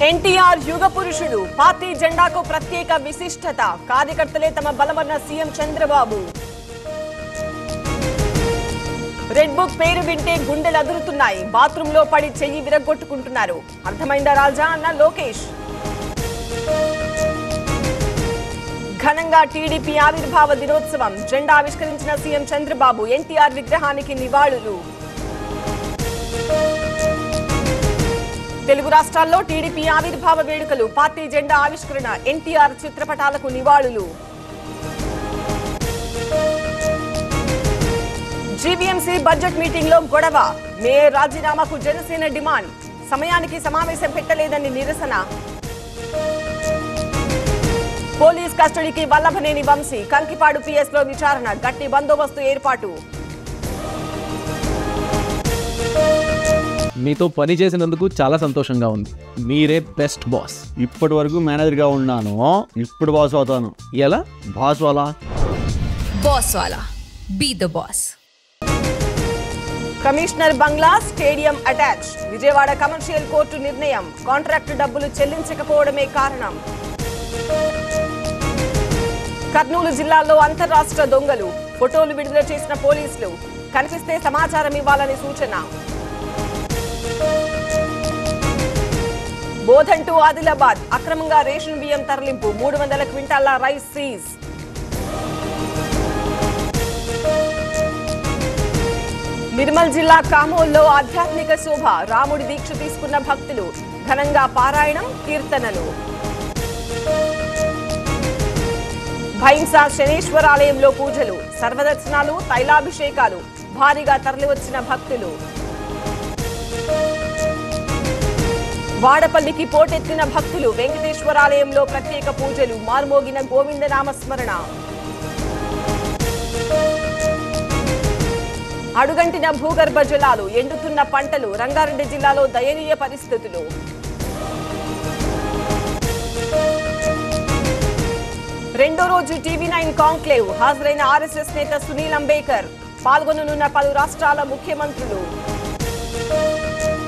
ఎన్టీఆర్ యుగ పురుషుడు పార్టీ జెండాకు ప్రత్యేక విశిష్టత కార్యకర్తలే తమ బలమన్న సీఎం చంద్రబాబు రెడ్ బుక్ పేరు వింటే గుండెలు అదురుతున్నాయి బాత్రూమ్ లో పడి చెయ్యి విరగొట్టుకుంటున్నారు అర్థమైందా రాజా అన్న లోకేష్ ఘనంగా టీడీపీ ఆవిర్భావ దినోత్సవం జెండా ఆవిష్కరించిన సీఎం చంద్రబాబు ఎన్టీఆర్ విగ్రహానికి నివాళులు తెలుగు రాష్ట్రాల్లో టీడీపీ ఆవిర్భావ వేడుకలు పార్టీ జెండా ఆవిష్కరణ ఎన్టీఆర్ చిత్రపటాలకు నివాళులు జీవీఎంసీ బడ్జెట్ మీటింగ్ లో గొడవ మేయర్ రాజీనామాకు జనసేన డిమాండ్ సమయానికి సమావేశం పెట్టలేదని నిరసన పోలీస్ కస్టడీకి వల్లభనేని వంశీ కంకిపాడు పిఎస్ లో విచారణ గట్టి బందోబస్తు ఏర్పాటు మీతో పని చేసినందుకు చాలా సంతోషంగా ఉంది మీరే బెస్ట్ బాస్ ఇప్పటి వరకు మేనేజర్గా ఉన్నాను ఇప్పుడు బాస్ అవుతాను ఎలా బాస్ వాలా బాస్ వాలా బీ ద బాస్ కమిషనర్ బంగ్లా stadium attach Vijayawada commercial court నిర్ణయం కాంట్రాక్టు డబ్బులు చెల్లించకపోవడమే కారణం కర్నూలు జిల్లాలో అంతర్రాష్ట్ర దొంగలు ఫోటోలు విడుదల చేసిన పోలీసులు కనిపిస్తే సమాచారం ఇవ్వాలని సూచన బోధన్ టు ఆదిలాబాద్ అక్రమంగా రేషన్ బియ్యం తరలింపు 300 క్వింటాల రైస్ సీజ్ నిర్మల్ జిల్లా కామోల్లో ఆధ్యాత్మిక శోభ రాముడి దీక్ష తీసుకున్న భక్తులు ఘనంగా పారాయణం కీర్తనలు భైంసా శనేశ్వరాలయంలో పూజలు సర్వదర్శనాలు తైలాభిషేకాలు భారీగా తరలివచ్చిన భక్తులు వాడపల్లికి పోటెత్తిన భక్తులు వెంకటేశ్వరాలయంలో ప్రత్యేక పూజలు మార్మోగిన గోవిందనామస్మరణ అడుగంటిన భూగర్భ జలాలు ఎండుతున్న పంటలు రంగారెడ్డి జిల్లాలో దయనీయ పరిస్థితులు రెండో రోజు టీవీ9 కాంక్లేవ్ హాజరైన ఆర్ఎస్ఎస్ నేత సునీల్ అంబేకర్ పాల్గొననున్న పలు రాష్ట్రాల ముఖ్యమంత్రులు